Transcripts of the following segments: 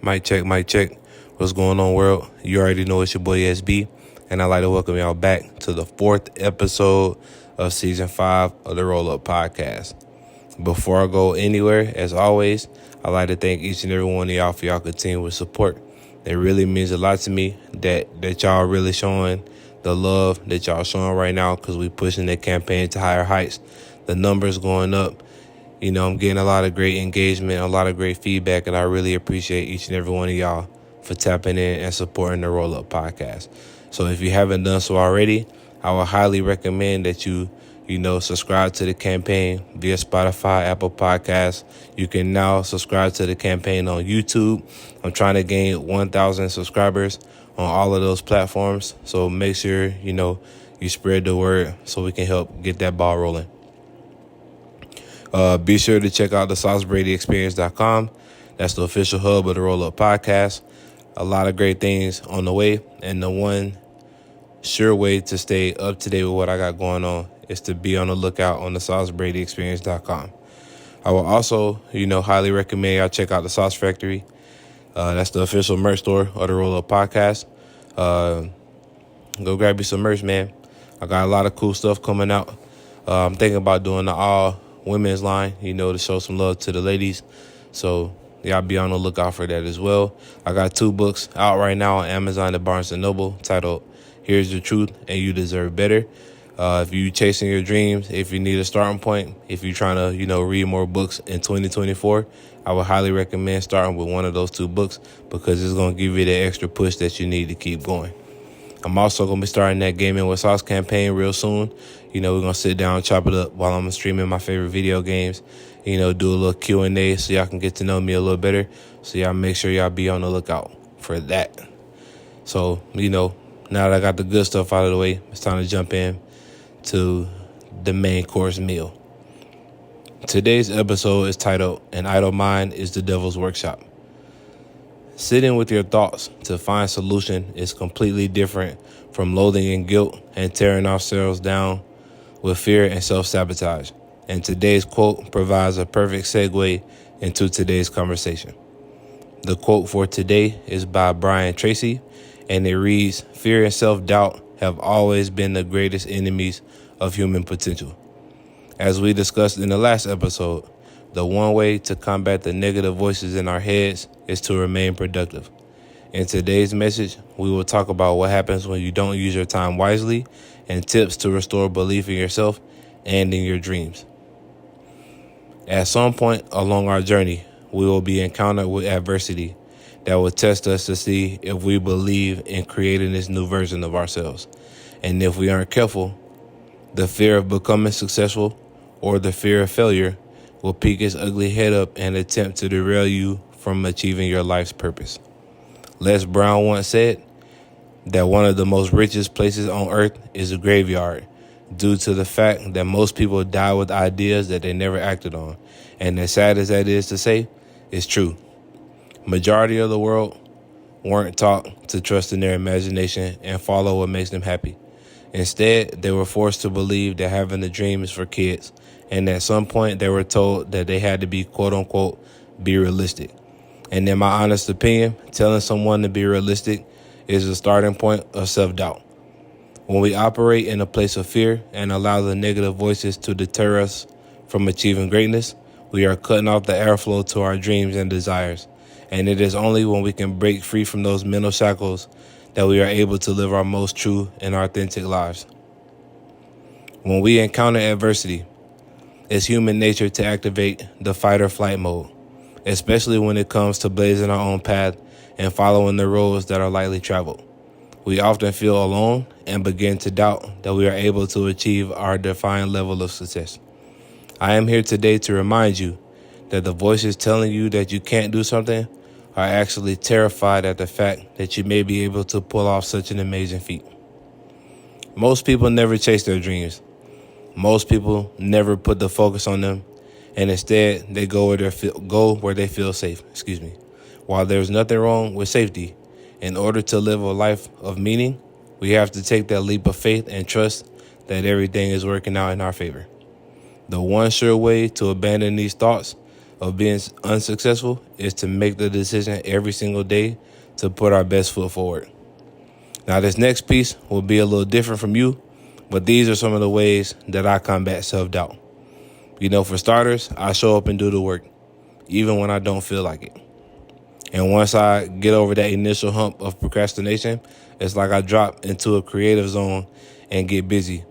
Mic check, mic check. What's going on, world? You already know it's your boy SB, and I'd like to welcome y'all back to the fourth episode of season 5 of the Roll Up Podcast. Before I go anywhere, as always, I'd like to thank each and every one of y'all for y'all continuous support. It really means a lot to me that y'all really showing the love that y'all showing right now, because we pushing the campaign to higher heights. The numbers going up. You know, I'm getting a lot of great engagement, a lot of great feedback, and I really appreciate each and every one of y'all for tapping in and supporting the Roll Up Podcast. So if you haven't done so already, I would highly recommend that you subscribe to the campaign via Spotify, Apple Podcasts. You can now subscribe to the campaign on YouTube. I'm trying to gain 1,000 subscribers on all of those platforms. So make sure, you spread the word so we can help get that ball rolling. Be sure to check out the SauceBradyExperience.com. That's the official hub of the Roll Up Podcast. A lot of great things on the way, and the one sure way to stay up to date with what I got going on is to be on the lookout on the SauceBradyExperience.com. I will also, highly recommend y'all check out the Sauce Factory. That's the official merch store of the Roll Up Podcast. Go grab you some merch, man. I got a lot of cool stuff coming out. I'm thinking about doing the all women's line, to show some love to the ladies. So y'all be on the lookout for that as well. I got 2 books out right now on Amazon and Barnes & Noble titled Here's the Truth and You Deserve Better. If you chasing your dreams, if you need a starting point, if you're trying to, read more books in 2024, I would highly recommend starting with one of those 2 books, because it's going to give you the extra push that you need to keep going. I'm also going to be starting that Gaming with Sauce campaign real soon. We're going to sit down and chop it up while I'm streaming my favorite video games. Do a little Q&A so y'all can get to know me a little better. So y'all make sure y'all be on the lookout for that. So, now that I got the good stuff out of the way, it's time to jump in to the main course meal. Today's episode is titled An Idle Mind is the Devil's Workshop. Sitting with your thoughts to find solution is completely different from loathing and guilt and tearing ourselves down with fear and self-sabotage. And today's quote provides a perfect segue into today's conversation. The quote for today is by Brian Tracy, and it reads, "Fear and self-doubt have always been the greatest enemies of human potential." As we discussed in the last episode, the one way to combat the negative voices in our heads is to remain productive. In today's message, we will talk about what happens when you don't use your time wisely and tips to restore belief in yourself and in your dreams. At some point along our journey, we will be encountered with adversity that will test us to see if we believe in creating this new version of ourselves. And if we aren't careful, the fear of becoming successful or the fear of failure will peek its ugly head up and attempt to derail you from achieving your life's purpose. Les Brown once said that one of the most richest places on earth is a graveyard, due to the fact that most people die with ideas that they never acted on. And as sad as that is to say, it's true. Majority of the world weren't taught to trust in their imagination and follow what makes them happy. Instead, they were forced to believe that having a dream is for kids, and at some point they were told that they had to be, quote unquote, be realistic. And in my honest opinion, telling someone to be realistic is the starting point of self-doubt. When we operate in a place of fear and allow the negative voices to deter us from achieving greatness, we are cutting off the airflow to our dreams and desires. And it is only when we can break free from those mental shackles that we are able to live our most true and authentic lives. When we encounter adversity, it's human nature to activate the fight or flight mode, especially when it comes to blazing our own path and following the roads that are lightly traveled. We often feel alone and begin to doubt that we are able to achieve our defined level of success. I am here today to remind you that the voices telling you that you can't do something are actually terrified at the fact that you may be able to pull off such an amazing feat. Most people never chase their dreams. Most people never put the focus on them, and instead they go where they feel safe. While there's nothing wrong with safety, in order to live a life of meaning, we have to take that leap of faith and trust that everything is working out in our favor. The one sure way to abandon these thoughts of being unsuccessful is to make the decision every single day to put our best foot forward. Now, this next piece will be a little different from you, but these are some of the ways that I combat self-doubt. For starters, I show up and do the work, even when I don't feel like it. And once I get over that initial hump of procrastination, it's like I drop into a creative zone and get busy.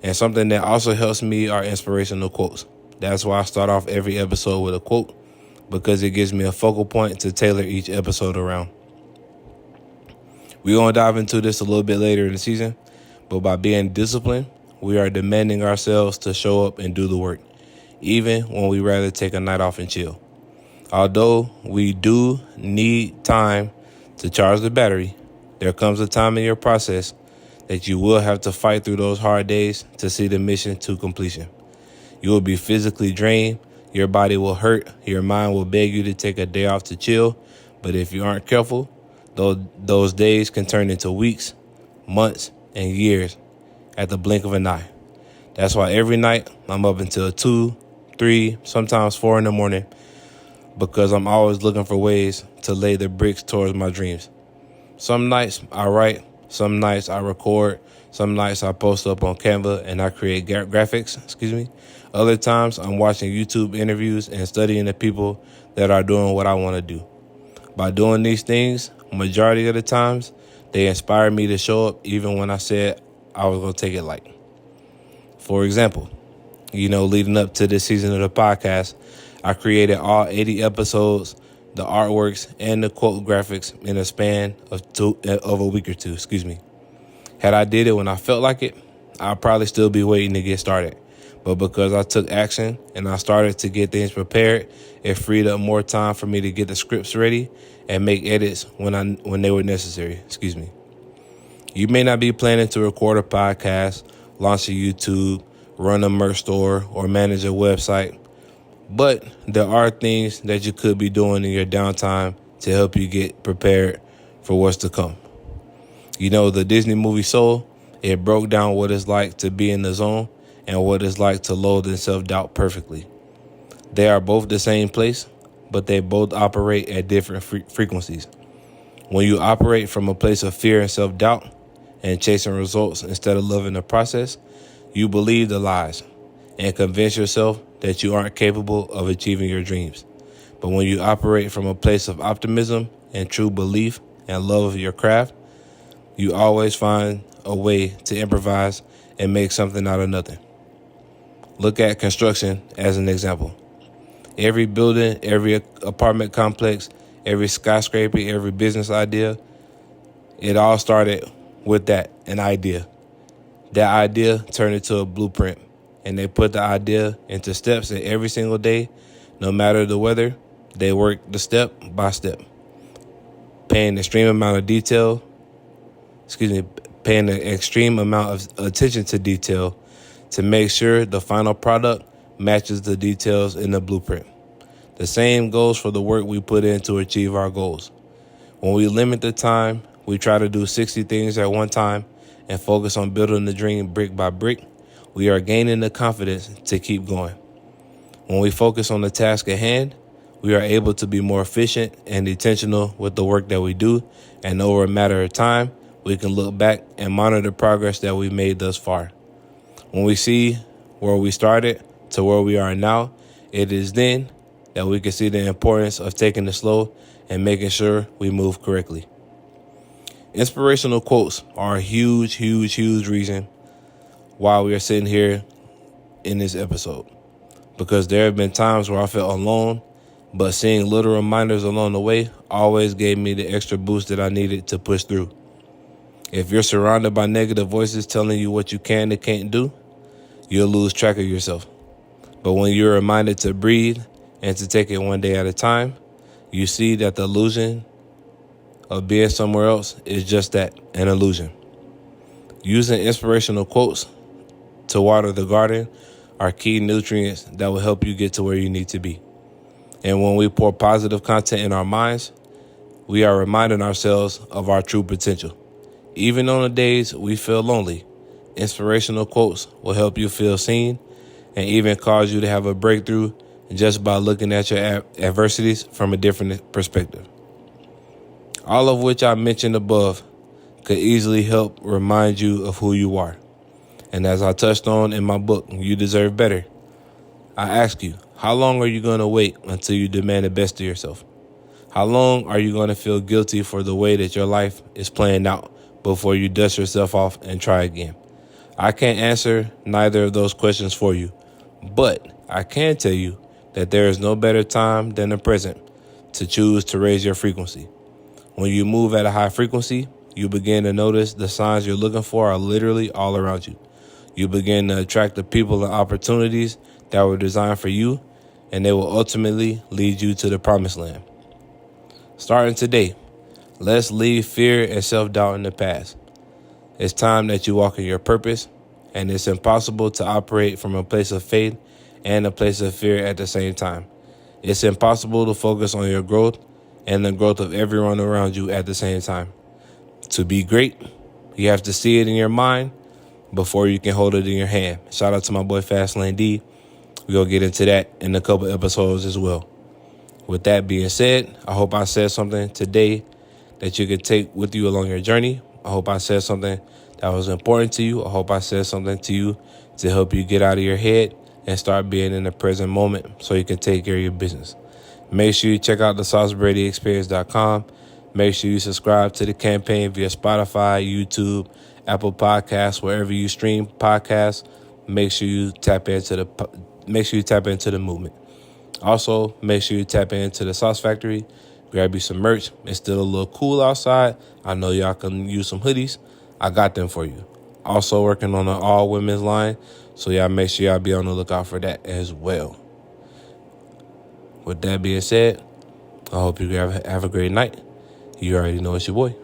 And something that also helps me are inspirational quotes. That's why I start off every episode with a quote, because it gives me a focal point to tailor each episode around. We're going to dive into this a little bit later in the season, but by being disciplined, we are demanding ourselves to show up and do the work, even when we rather take a night off and chill. Although we do need time to charge the battery, there comes a time in your process that you will have to fight through those hard days to see the mission to completion. You will be physically drained, your body will hurt, your mind will beg you to take a day off to chill, but if you aren't careful, those days can turn into weeks, months, and years at the blink of an eye. That's why every night I'm up until 2, 3, sometimes 4 in the morning, because I'm always looking for ways to lay the bricks towards my dreams. Some nights I write, some nights I record, some nights I post up on Canva and I create graphics. Other times I'm watching YouTube interviews and studying the people that are doing what I want to do. By doing these things, majority of the times, they inspire me to show up even when I said I was going to take it light. For example, leading up to this season of the podcast, I created all 80 episodes, the artworks, and the quote graphics in a span of a week or two. Had I did it when I felt like it, I'd probably still be waiting to get started. But because I took action and I started to get things prepared, it freed up more time for me to get the scripts ready and make edits when they were necessary. You may not be planning to record a podcast, launch a YouTube, run a merch store, or manage a website, but there are things that you could be doing in your downtime to help you get prepared for what's to come. The Disney movie Soul, it broke down what it's like to be in the zone and what it's like to loathe and self-doubt perfectly. They are both the same place, but they both operate at different frequencies. When you operate from a place of fear and self-doubt and chasing results instead of loving the process, you believe the lies and convince yourself that you aren't capable of achieving your dreams. But when you operate from a place of optimism and true belief and love of your craft, you always find a way to improvise and make something out of nothing. Look at construction as an example. Every building, every apartment complex, every skyscraper, every business idea, it all started with an idea. That idea turned into a blueprint, and they put the idea into steps, and every single day, no matter the weather, they work the step by step, paying an extreme amount of attention to detail to make sure the final product matches the details in the blueprint. The same goes for the work we put in to achieve our goals. When we limit the time, we try to do 60 things at one time and focus on building the dream brick by brick, we are gaining the confidence to keep going. When we focus on the task at hand, we are able to be more efficient and intentional with the work that we do, and over a matter of time, we can look back and monitor the progress that we've made thus far. When we see where we started to where we are now, it is then that we can see the importance of taking it slow and making sure we move correctly. Inspirational quotes are a huge reason why we are sitting here in this episode, because there have been times where I felt alone, but seeing little reminders along the way always gave me the extra boost that I needed to push through. If you're surrounded by negative voices telling you what you can and can't do, you'll lose track of yourself. But when you're reminded to breathe and to take it one day at a time, you see that the illusion of being somewhere else is just that, an illusion. Using inspirational quotes to water the garden are key nutrients that will help you get to where you need to be. And when we pour positive content in our minds, we are reminding ourselves of our true potential. Even on the days we feel lonely, inspirational quotes will help you feel seen and even cause you to have a breakthrough just by looking at your adversities from a different perspective. All of which I mentioned above could easily help remind you of who you are. And as I touched on in my book, You Deserve Better, I ask you, how long are you going to wait until you demand the best of yourself? How long are you going to feel guilty for the way that your life is playing out before you dust yourself off and try again? I can't answer neither of those questions for you, but I can tell you that there is no better time than the present to choose to raise your frequency. When you move at a high frequency, you begin to notice the signs you're looking for are literally all around you. You begin to attract the people and opportunities that were designed for you, and they will ultimately lead you to the promised land. Starting today, let's leave fear and self-doubt in the past. It's time that you walk in your purpose, and it's impossible to operate from a place of faith and a place of fear at the same time. It's impossible to focus on your growth and the growth of everyone around you at the same time. To be great, you have to see it in your mind before you can hold it in your hand. Shout out to my boy Fastlane D. We're going to get into that in a couple episodes as well. With that being said, I hope I said something today that you could take with you along your journey. I hope I said something that was important to you. I hope I said something to you to help you get out of your head and start being in the present moment so you can take care of your business. Make sure you check out the SauceBradyExperience.com. Make sure you subscribe to the campaign via Spotify, YouTube, Apple Podcasts, wherever you stream podcasts. Make sure you tap into the movement. Also, make sure you tap into the Sauce Factory. Grab you some merch. It's still a little cool outside. I know y'all can use some hoodies. I got them for you. Also working on an all women's line, so y'all make sure y'all be on the lookout for that as well. With that being said, I hope you have a great night. You already know it's your boy.